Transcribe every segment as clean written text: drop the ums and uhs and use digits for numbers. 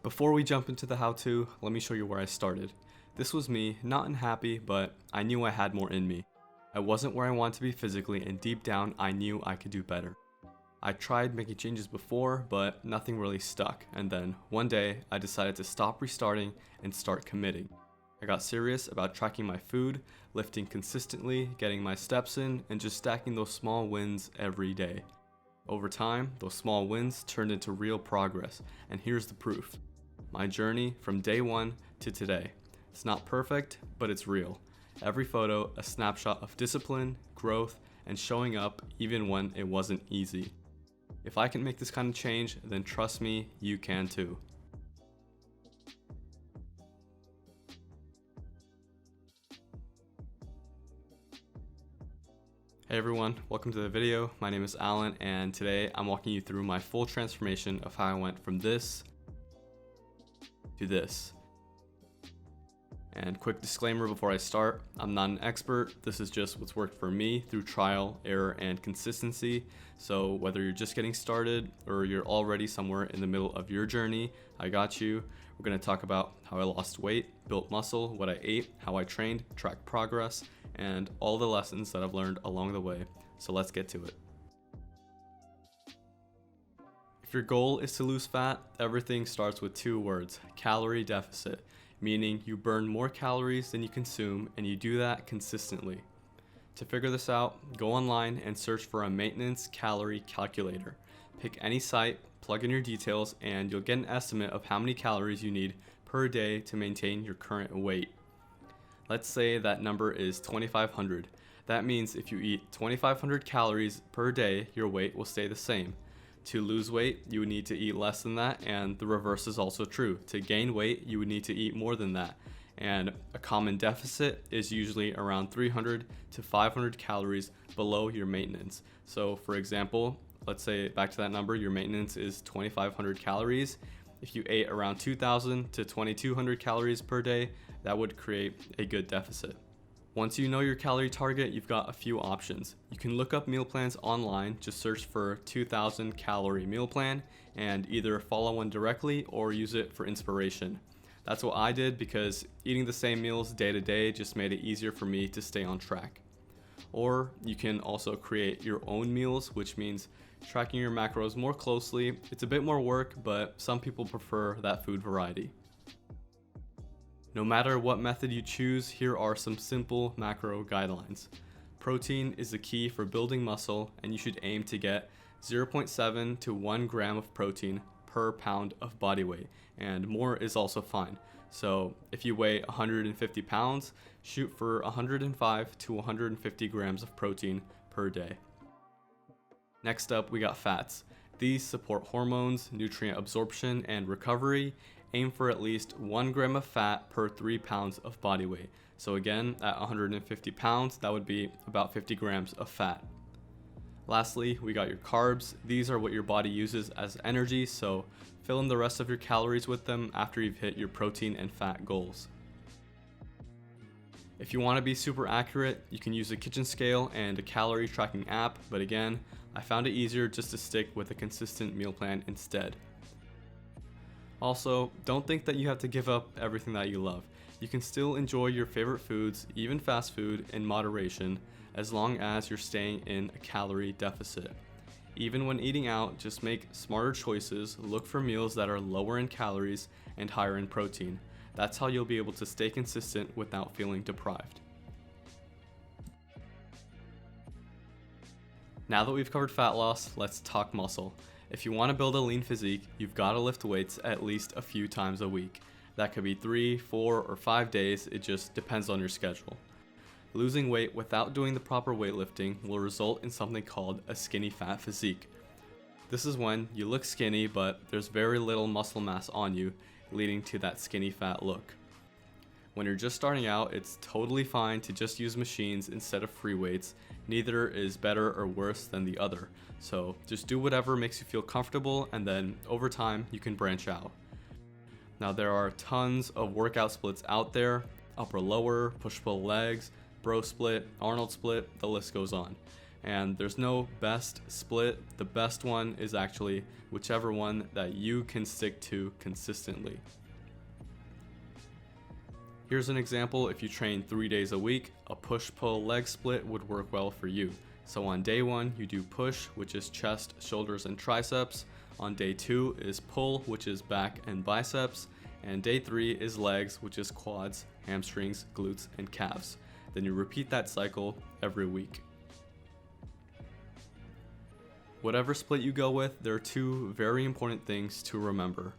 Before we jump into the how-to, let me show you where I started. This was me, not unhappy, but I knew I had more in me. I wasn't where I wanted to be physically, and deep down I knew I could do better. I tried making changes before, but nothing really stuck, and then one day I decided to stop restarting and start committing. I got serious about tracking my food, lifting consistently, getting my steps in, and just stacking those small wins every day. Over time, those small wins turned into real progress, and here's the proof. My journey from day one to today. It's not perfect, but it's real. Every photo, a snapshot of discipline, growth, and showing up even when it wasn't easy. If I can make this kind of change, then trust me, you can too. Hey everyone, welcome to the video. My name is Alan, and today I'm walking you through my full transformation of how I went from this to this. And quick disclaimer before I start, I'm not an expert. This is just what's worked for me through trial, error, and consistency. So whether you're just getting started or you're already somewhere in the middle of your journey, I got you. We're going to talk about how I lost weight, built muscle, what I ate, how I trained, tracked progress, and all the lessons that I've learned along the way. So let's get to it. If your goal is to lose fat, everything starts with two words: calorie deficit, meaning you burn more calories than you consume, and you do that consistently. To figure this out, go online and search for a maintenance calorie calculator. Pick any site, plug in your details, and you'll get an estimate of how many calories you need per day to maintain your current weight. Let's say that number is 2,500. That means if you eat 2,500 calories per day, your weight will stay the same. To lose weight, you would need to eat less than that, and the reverse is also true. To gain weight, you would need to eat more than that. And a common deficit is usually around 300 to 500 calories below your maintenance. So for example, let's say back to that number, your maintenance is 2,500 calories. If you ate around 2,000 to 2,200 calories per day, that would create a good deficit. Once you know your calorie target, you've got a few options. You can look up meal plans online, just search for 2,000 calorie meal plan, and either follow one directly or use it for inspiration. That's what I did because eating the same meals day to day just made it easier for me to stay on track. Or you can also create your own meals, which means tracking your macros more closely. It's a bit more work, but some people prefer that food variety. No matter what method you choose, here are some simple macro guidelines. Protein is the key for building muscle, and you should aim to get 0.7 to 1 gram of protein per pound of body weight, and more is also fine. So if you weigh 150 pounds, shoot for 105 to 150 grams of protein per day. Next up, we got fats. These support hormones, nutrient absorption, and recovery. Aim for at least 1 gram of fat per 3 pounds of body weight. So again, at 150 pounds, that would be about 50 grams of fat. Lastly, we got your carbs. These are what your body uses as energy, so fill in the rest of your calories with them after you've hit your protein and fat goals. If you want to be super accurate, you can use a kitchen scale and a calorie tracking app, but again, I found it easier just to stick with a consistent meal plan instead. Also, don't think that you have to give up everything that you love. You can still enjoy your favorite foods, even fast food, in moderation, as long as you're staying in a calorie deficit. Even when eating out, just make smarter choices, look for meals that are lower in calories and higher in protein. That's how you'll be able to stay consistent without feeling deprived. Now that we've covered fat loss, let's talk muscle. If you want to build a lean physique, you've got to lift weights at least a few times a week. That could be 3, 4, or 5 days, it just depends on your schedule. Losing weight without doing the proper weightlifting will result in something called a skinny fat physique. This is when you look skinny, but there's very little muscle mass on you, leading to that skinny fat look. When you're just starting out, it's totally fine to just use machines instead of free weights. Neither is better or worse than the other. So just do whatever makes you feel comfortable, and then over time you can branch out. Now there are tons of workout splits out there: upper lower, push pull legs, bro split, Arnold split, the list goes on. And there's no best split. The best one is actually whichever one that you can stick to consistently. Here's an example. If you train 3 days a week, a push-pull leg split would work well for you. So on day 1, you do push, which is chest, shoulders, and triceps. On day 2 is pull, which is back and biceps. And day 3 is legs, which is quads, hamstrings, glutes, and calves. Then you repeat that cycle every week. Whatever split you go with, there are 2 very important things to remember.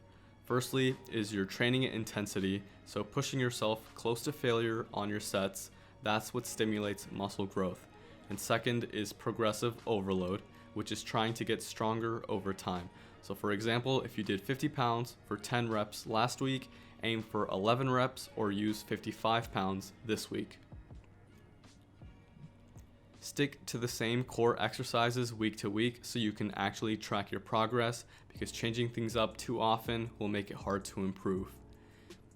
Firstly is your training intensity, so pushing yourself close to failure on your sets, that's what stimulates muscle growth. And second is progressive overload, which is trying to get stronger over time. So for example, if you did 50 pounds for 10 reps last week, aim for 11 reps or use 55 pounds this week. Stick to the same core exercises week to week so you can actually track your progress, because changing things up too often will make it hard to improve.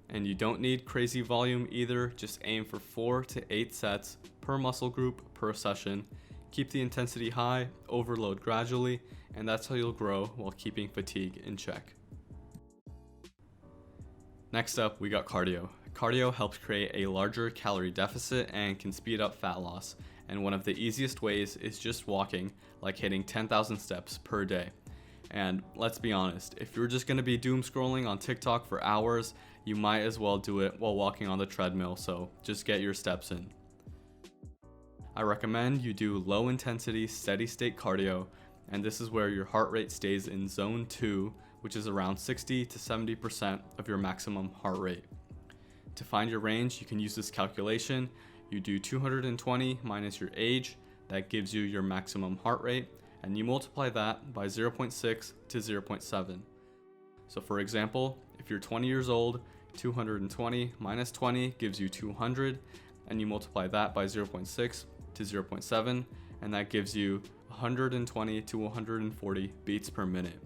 And you don't need crazy volume either, just aim for 4 to 8 sets per muscle group per session. Keep the intensity high, overload gradually, and that's how you'll grow while keeping fatigue in check. Next up, we got cardio. Cardio helps create a larger calorie deficit and can speed up fat loss. And one of the easiest ways is just walking, like hitting 10,000 steps per day. And let's be honest, if you're just gonna be doom scrolling on TikTok for hours, you might as well do it while walking on the treadmill, so just get your steps in. I recommend you do low intensity, steady state cardio, and this is where your heart rate stays in zone 2, which is around 60 to 70% of your maximum heart rate. To find your range, you can use this calculation. You do 220 minus your age, that gives you your maximum heart rate, and you multiply that by 0.6 to 0.7. So for example, if you're 20 years old, 220 minus 20 gives you 200, and you multiply that by 0.6 to 0.7, and that gives you 120 to 140 beats per minute.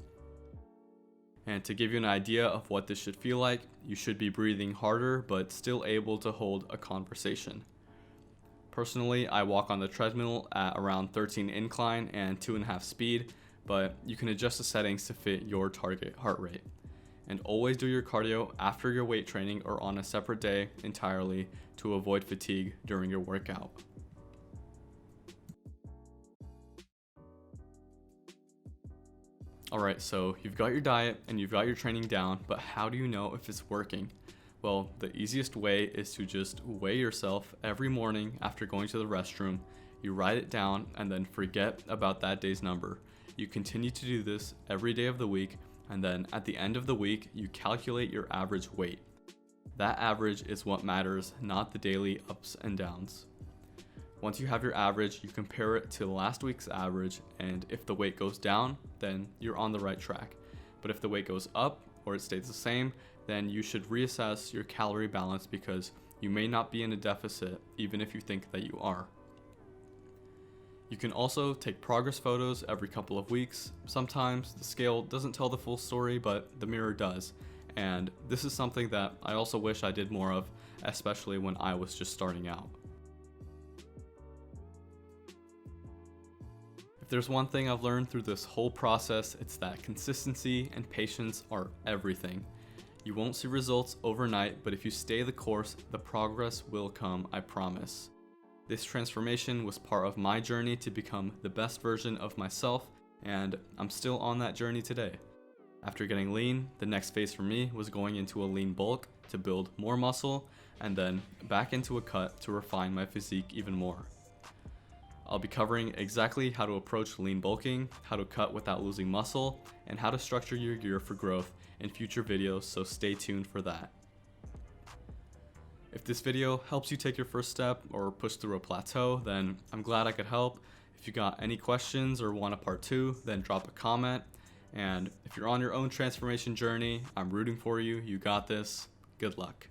And to give you an idea of what this should feel like, you should be breathing harder but still able to hold a conversation. Personally, I walk on the treadmill at around 13 incline and 2.5 speed, but you can adjust the settings to fit your target heart rate. And always do your cardio after your weight training or on a separate day entirely to avoid fatigue during your workout. Alright, so you've got your diet and you've got your training down, but how do you know if it's working? Well, the easiest way is to just weigh yourself every morning after going to the restroom. You write it down and then forget about that day's number. You continue to do this every day of the week, and then at the end of the week, you calculate your average weight. That average is what matters, not the daily ups and downs. Once you have your average, you compare it to last week's average, and if the weight goes down, then you're on the right track. But if the weight goes up or it stays the same, then you should reassess your calorie balance, because you may not be in a deficit even if you think that you are. You can also take progress photos every couple of weeks. Sometimes the scale doesn't tell the full story, but the mirror does. And this is something that I also wish I did more of, especially when I was just starting out. If there's one thing I've learned through this whole process, it's that consistency and patience are everything. You won't see results overnight, but if you stay the course, the progress will come, I promise. This transformation was part of my journey to become the best version of myself, and I'm still on that journey today. After getting lean, the next phase for me was going into a lean bulk to build more muscle, and then back into a cut to refine my physique even more. I'll be covering exactly how to approach lean bulking, how to cut without losing muscle, and how to structure your gear for growth in future videos, so stay tuned for that. If this video helps you take your first step or push through a plateau, then I'm glad I could help. If you got any questions or want a part 2, then drop a comment. And if you're on your own transformation journey, I'm rooting for you. You got this. Good luck.